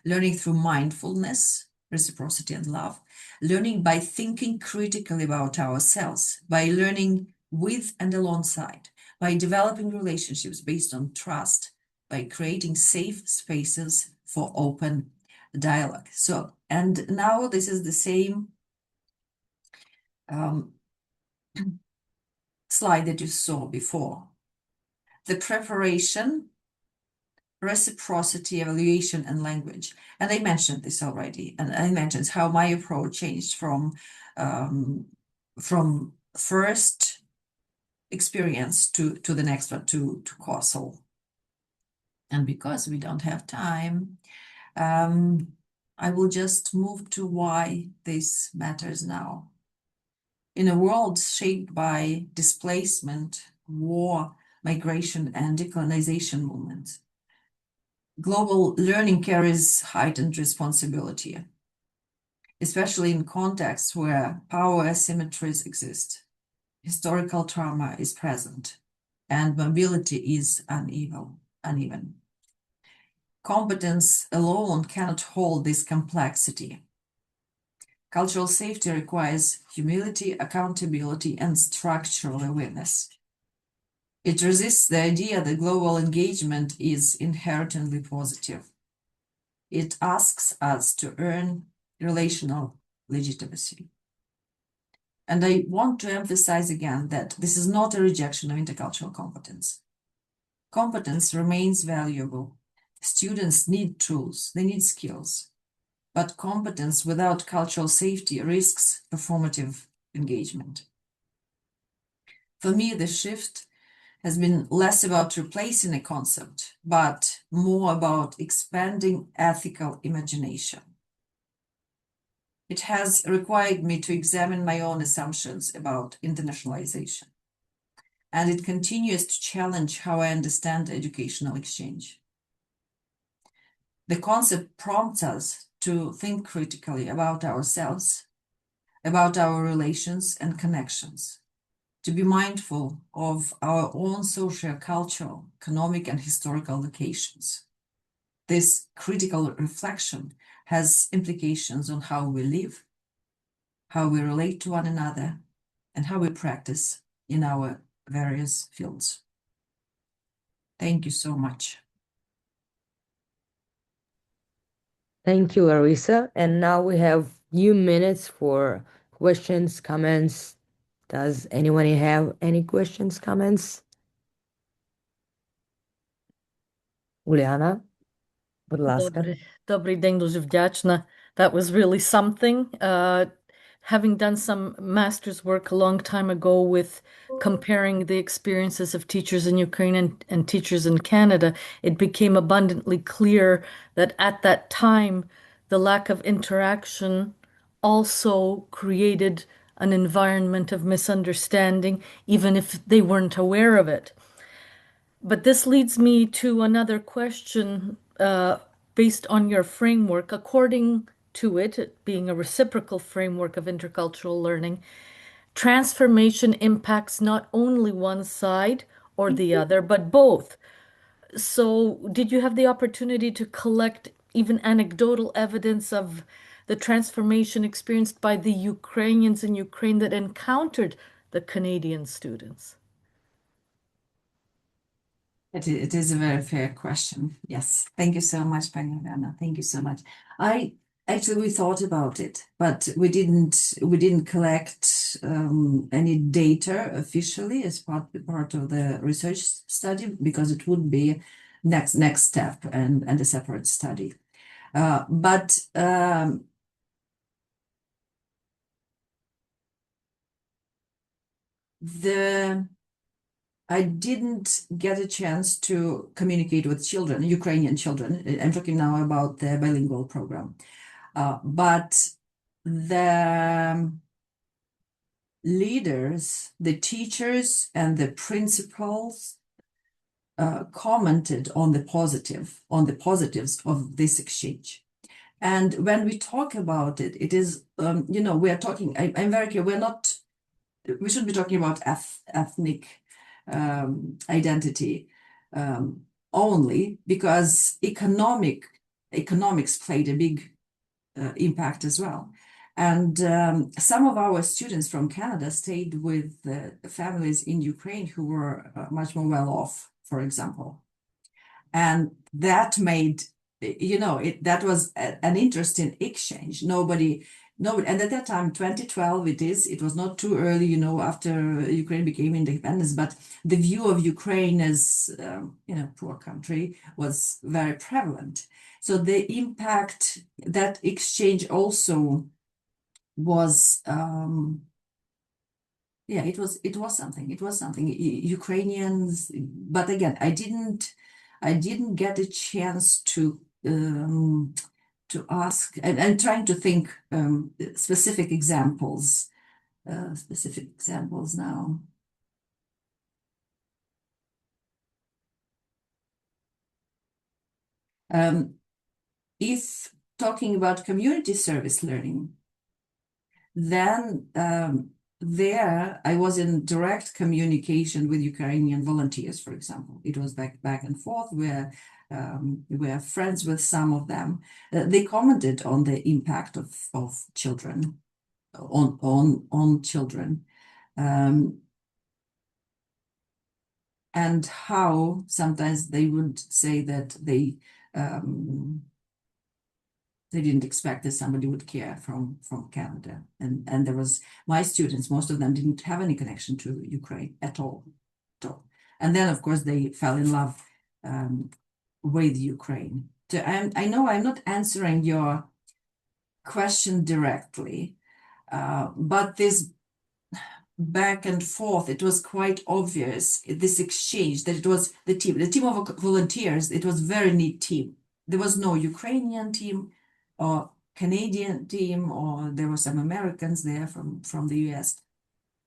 learning through mindfulness, reciprocity and love, learning by thinking critically about ourselves, by learning with and alongside, by developing relationships based on trust, by creating safe spaces for open dialogue. So, and now this is the same slide that you saw before. The preparation, reciprocity, evaluation, and language. And I mentioned this already, and I mentioned how my approach changed from first experience to the next one, to causal. And because we don't have time, I will just move to why this matters now. In a world shaped by displacement, war, migration, and decolonization movements, global learning carries heightened responsibility, especially in contexts where power asymmetries exist, historical trauma is present, and mobility is uneven. Competence alone cannot hold this complexity. Cultural safety requires humility, accountability, and structural awareness. It resists the idea that global engagement is inherently positive. It asks us to earn relational legitimacy. And I want to emphasize again that this is not a rejection of intercultural competence. Competence remains valuable. Students need tools, they need skills, but competence without cultural safety risks performative engagement. For me, the shift has been less about replacing a concept, but more about expanding ethical imagination. It has required me to examine my own assumptions about internationalization, and it continues to challenge how I understand educational exchange. The concept prompts us to think critically about ourselves, about our relations and connections, to be mindful of our own social, cultural, economic, and historical locations. This critical reflection has implications on how we live, how we relate to one another, and how we practice in our various fields. Thank you so much. Thank you, Larysa. And now we have few minutes for questions, comments. Does anyone have any questions, comments? Uliana, будь ласка. Добрий день, дуже вдячна. That was really something. Having done some master's work a long time ago with comparing the experiences of teachers in Ukraine and teachers in Canada, it became abundantly clear that at that time, the lack of interaction also created an environment of misunderstanding, even if they weren't aware of it. But this leads me to another question based on your framework. According to it being a reciprocal framework of intercultural learning, transformation impacts not only one side or the other, but both. So, did you have the opportunity to collect even anecdotal evidence of the transformation experienced by the Ukrainians in Ukraine that encountered the Canadian students? It is a very fair question. Yes. Thank you so much, Pagana. Thank you so much. We thought about it, but we didn't collect any data officially as part of the research study, because it would be next step and a separate study. I didn't get a chance to communicate with children, Ukrainian children. I'm talking now about the bilingual program. But the leaders, the teachers, and the principals commented on the positives of this exchange. And when we talk about it, it is, we are talking, I'm very clear, we shouldn't be talking about ethnic identity only, because economics played a big impact as well. And some of our students from Canada stayed with families in Ukraine who were much more well off, for example. And that made, that was an interesting exchange. Nobody, and at that time, 2012, it was not too early, after Ukraine became independent, but the view of Ukraine as, poor country was very prevalent. So the impact, that exchange also was, it was something. Ukrainians, but again, I didn't get a chance to ask, and I'm trying to think specific examples now. If talking about community service learning, then there I was in direct communication with Ukrainian volunteers, for example. It was back and forth, where we were friends with some of them. They commented on the impact of children, on children, and how sometimes they would say that they They didn't expect that somebody would care from Canada. And there was my students, most of them didn't have any connection to Ukraine at all. At all. And then, of course, they fell in love with Ukraine. I know I'm not answering your question directly, but this back and forth, it was quite obvious, this exchange, that it was the team of volunteers, it was a very neat team. There was no Ukrainian team or Canadian team, or there were some Americans there from the US.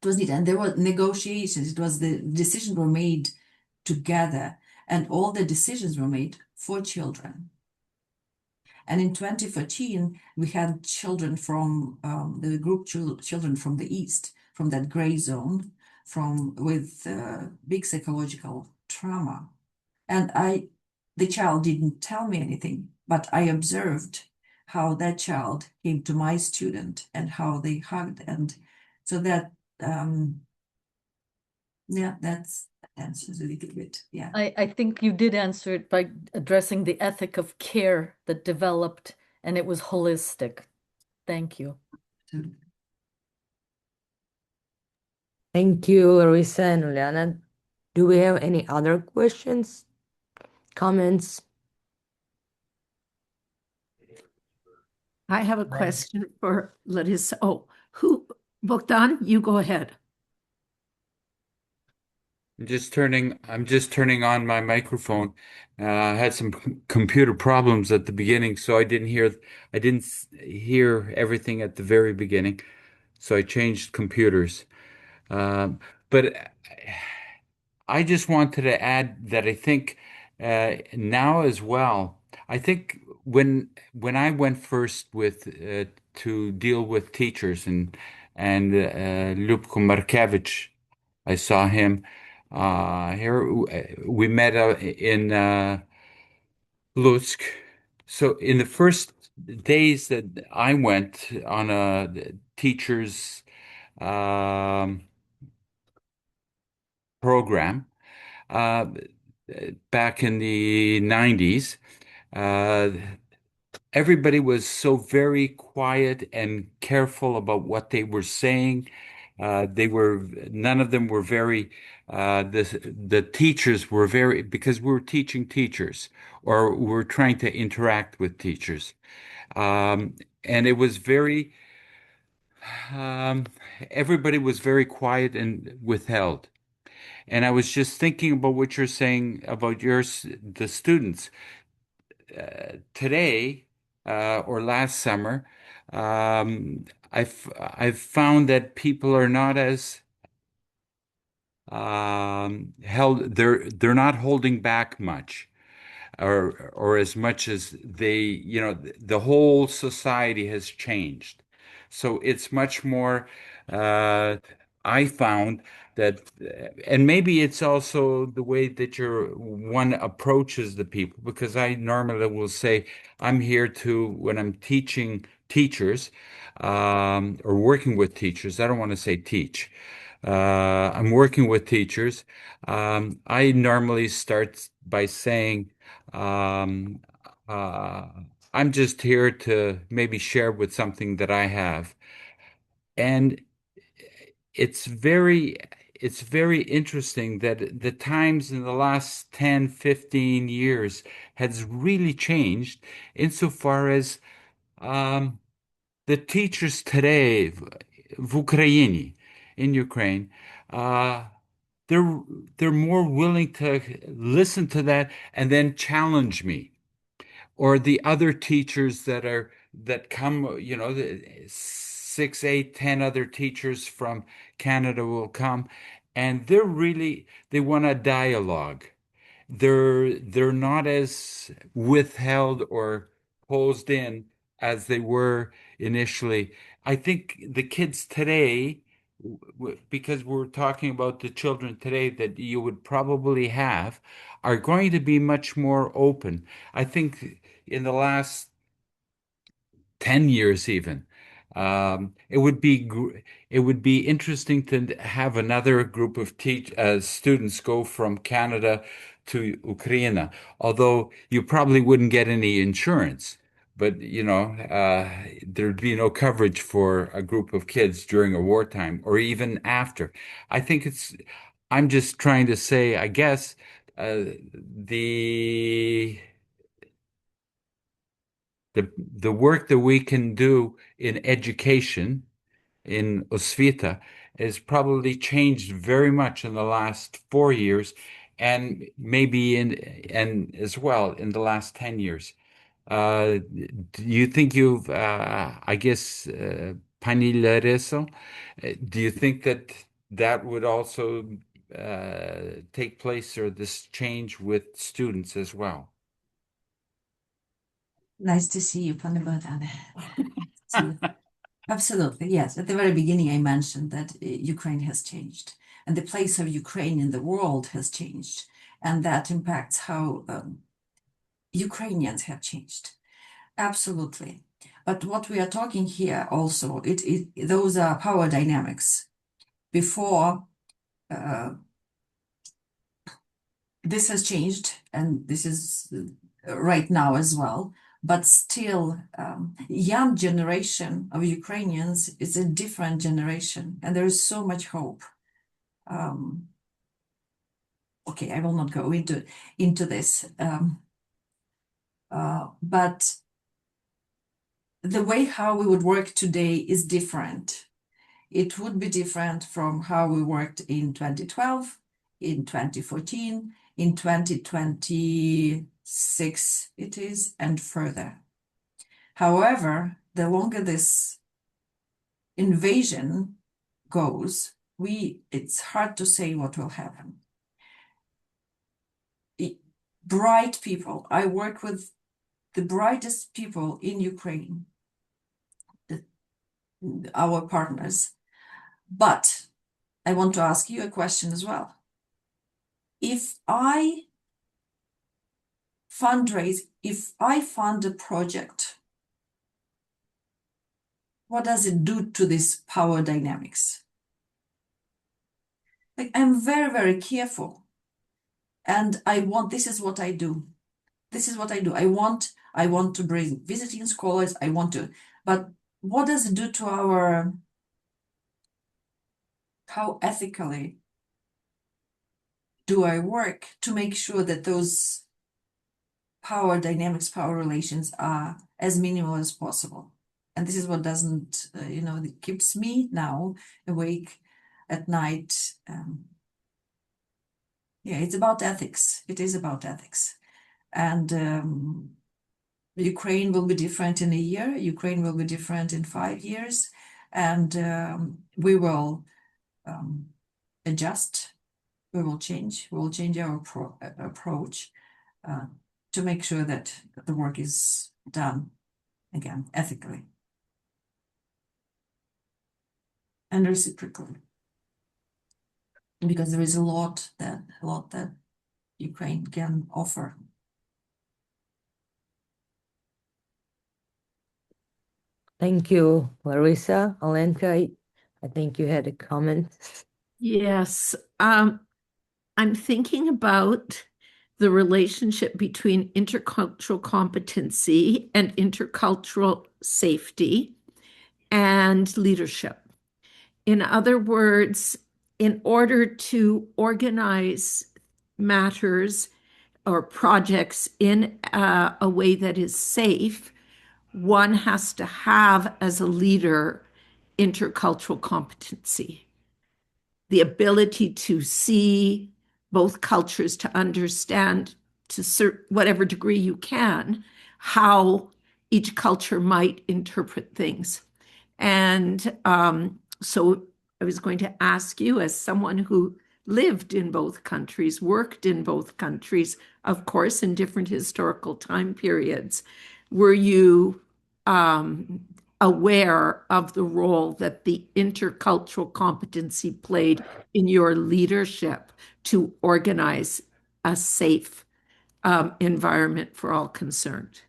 It was neat, and there were negotiations. It was the decisions were made together, and all the decisions were made for children. And in 2014, we had children from the group children from the East, from that gray zone, with big psychological trauma. And the child didn't tell me anything, but I observed how that child came to my student and how they hugged. And so that, yeah, that answers a little bit. Yeah. I think you did answer it by addressing the ethic of care that developed, and it was holistic. Thank you. Thank you, Larysa and Uliana. Do we have any other questions, comments? I have a question for Larysa. Oh, Bogdan, you go ahead. I'm just turning on my microphone. I had some computer problems at the beginning, so I didn't hear everything at the very beginning. So I changed computers. But I just wanted to add that I think now as well, I think when I went first to deal with teachers and Ljubko Markevich, I saw him here. We met in Lutsk. So in the first days that I went on a teacher's program back in the 90s, everybody was so very quiet and careful about what they were saying. None of them were very, the teachers were very, because we were teaching teachers or we were trying to interact with teachers. And it was very, um, everybody was very quiet and withheld. And I was just thinking about what you're saying about the students. Today or last summer, I've found that people are not as held. They're not holding back much, or as much as the whole society has changed. So it's much more. I found that, and maybe it's also the way that one approaches the people, because I normally will say, I'm here when I'm teaching teachers, or working with teachers, I don't want to say teach. I'm working with teachers. I normally start by saying, um, uh, I'm just here to maybe share with something that I have. And it's very it's very interesting that the times in the last 10, 15 years has really changed insofar as um, the teachers today v Ukraine, in Ukraine, uh, they're they're more willing to listen to that and then challenge me, or the other teachers that come, the 6, 8, 10 other teachers from Canada will come, and they want a dialogue. They're not as withheld or closed in as they were initially. I think the kids today, because we're talking about the children today that you would probably have, are going to be much more open. I think in the last 10 years even, it would be interesting to have another group of students go from Canada to Ukraine, although you probably wouldn't get any insurance. but there'd be no coverage for a group of kids during a wartime or even after. I think I'm just trying to say, I guess, the the work that we can do in education in Osvita has probably changed very much in the last 4 years, and maybe and as well in the last 10 years. Do you think I guess, Pani Larysa, do you think that that would also take place, or this change with students as well? Nice to see you, Pani Bogdane. Absolutely, yes. At the very beginning, I mentioned that Ukraine has changed, and the place of Ukraine in the world has changed, and that impacts how Ukrainians have changed. Absolutely. But what we are talking here also, those are power dynamics. Before this has changed, and this is right now as well. But still, young generation of Ukrainians is a different generation, and there is so much hope. Okay, I will not go into this, but the way how we would work today is different. It would be different from how we worked in 2012, in 2014, in 2026 it is, and further. However, the longer this invasion goes, it's hard to say what will happen. Bright people, I work with the brightest people in Ukraine, our partners. But I want to ask you a question as well. If I fund a project, what does it do to this power dynamics? Like, I'm very, very careful. And this is what I do. This is what I do. I want to bring visiting scholars. But what does it do to how ethically do I work to make sure that those power dynamics, power relations are as minimal as possible? And this is what doesn't, it keeps me now awake at night. It's about ethics. It is about ethics. And Ukraine will be different in a year. Ukraine will be different in 5 years. And we will adjust. We will change. We will change our approach to make sure that the work is done, again, ethically and reciprocally. Because there is a lot that Ukraine can offer. Thank you, Larysa. Alenka, I think you had a comment. Yes. I'm thinking about the relationship between intercultural competency and intercultural safety and leadership. In other words, in order to organize matters or projects in a way that is safe, one has to have as a leader intercultural competency, the ability to see both cultures, to understand to whatever degree you can how each culture might interpret things. And so I was going to ask you, as someone who lived in both countries, worked in both countries, of course, in different historical time periods, were you aware of the role that the intercultural competency played in your leadership to organize a safe environment for all concerned?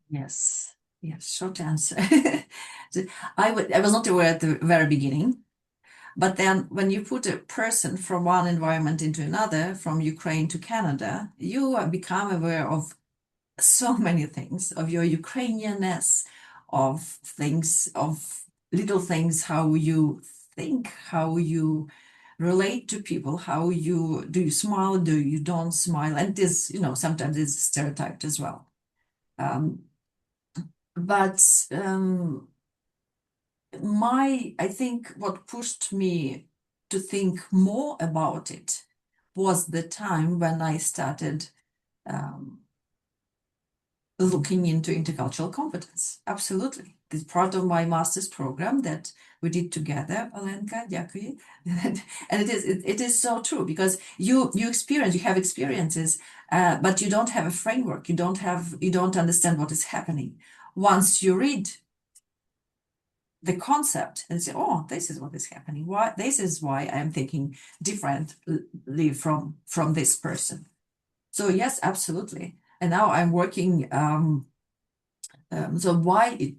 Yes, short answer. I was not aware at the very beginning. But then when you put a person from one environment into another, from Ukraine to Canada, you become aware of so many things, of your Ukrainianness, of things, of little things, how you think, how you relate to people, how you do you smile, do you don't smile, and this, sometimes it's stereotyped as well. But I think what pushed me to think more about it was the time when I started looking into intercultural competence. Absolutely. It's part of my master's program that we did together, Olenka, дякую. And it is so true, because you have experiences, but you don't have a framework. You don't understand what is happening. Once you read the concept and say, oh, this is what is happening. This is why I'm thinking differently from this person. So yes, absolutely. And now I'm working. So why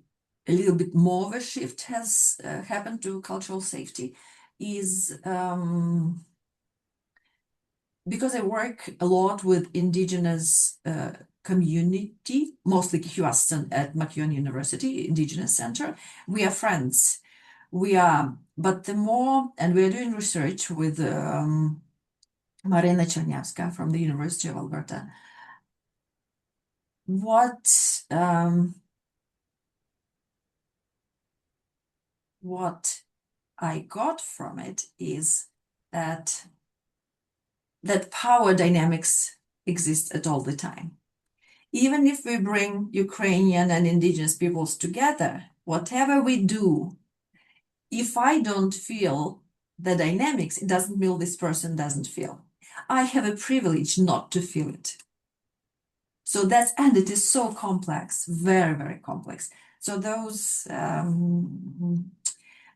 a little bit more of a shift has happened to cultural safety is because I work a lot with indigenous community, mostly Kyrgyzstan at MacEwan University, Indigenous Center. We are friends. But the more, and we're doing research with Marina Chernявska from the University of Alberta. What I got from it is that power dynamics exist at all the time. Even if we bring Ukrainian and indigenous peoples together, whatever we do, if I don't feel the dynamics, it doesn't mean this person doesn't feel. I have a privilege not to feel it. So and it is so complex, very, very complex. So those,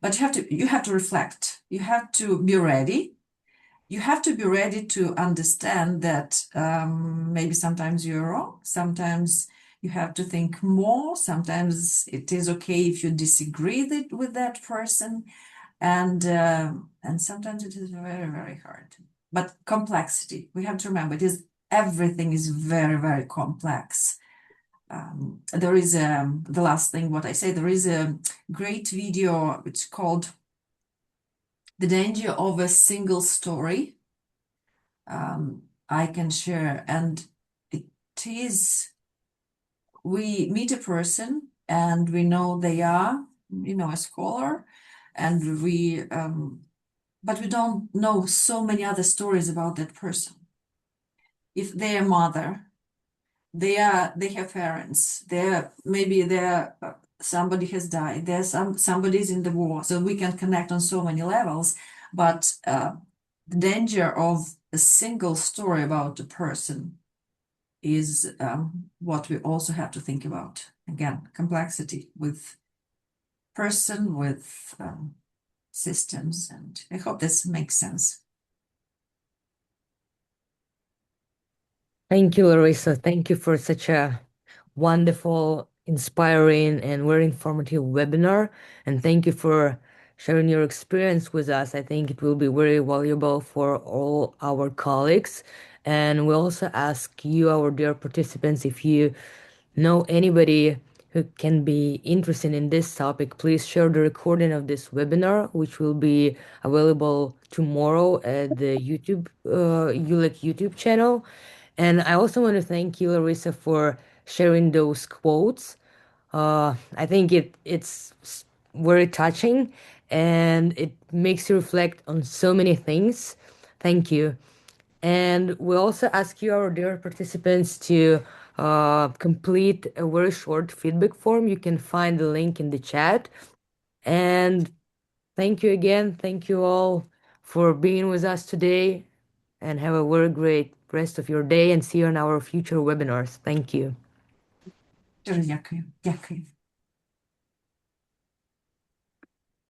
but you have to reflect. You have to be ready. You have to be ready to understand that maybe sometimes you're wrong. Sometimes you have to think more. Sometimes it is okay if you disagree with that person. And sometimes it is very, very hard. But complexity, we have to remember, everything is very, very complex. There is the last thing, what I say, there is a great video which is called The Danger of a Single Story. I can share, and it is, we meet a person and we know they are, a scholar, and but we don't know so many other stories about that person. If they're a mother, they have parents, somebody has died, somebody's in the war, so we can connect on so many levels. But the danger of a single story about a person is what we also have to think about. Again, complexity with person, with systems, and I hope this makes sense. Thank you, Larysa. Thank you for such a wonderful, inspiring, and very informative webinar. And thank you for sharing your experience with us. I think it will be very valuable for all our colleagues. And we also ask you, our dear participants, if you know anybody who can be interested in this topic, please share the recording of this webinar, which will be available tomorrow at the ULEC YouTube channel. And I also want to thank you, Larysa, for sharing those quotes. I think it's very touching and it makes you reflect on so many things. Thank you. And we also ask you, our dear participants, to complete a very short feedback form. You can find the link in the chat. And thank you again. Thank you all for being with us today. And have a very great rest of your day and see you on our future webinars. Thank you. Дякую.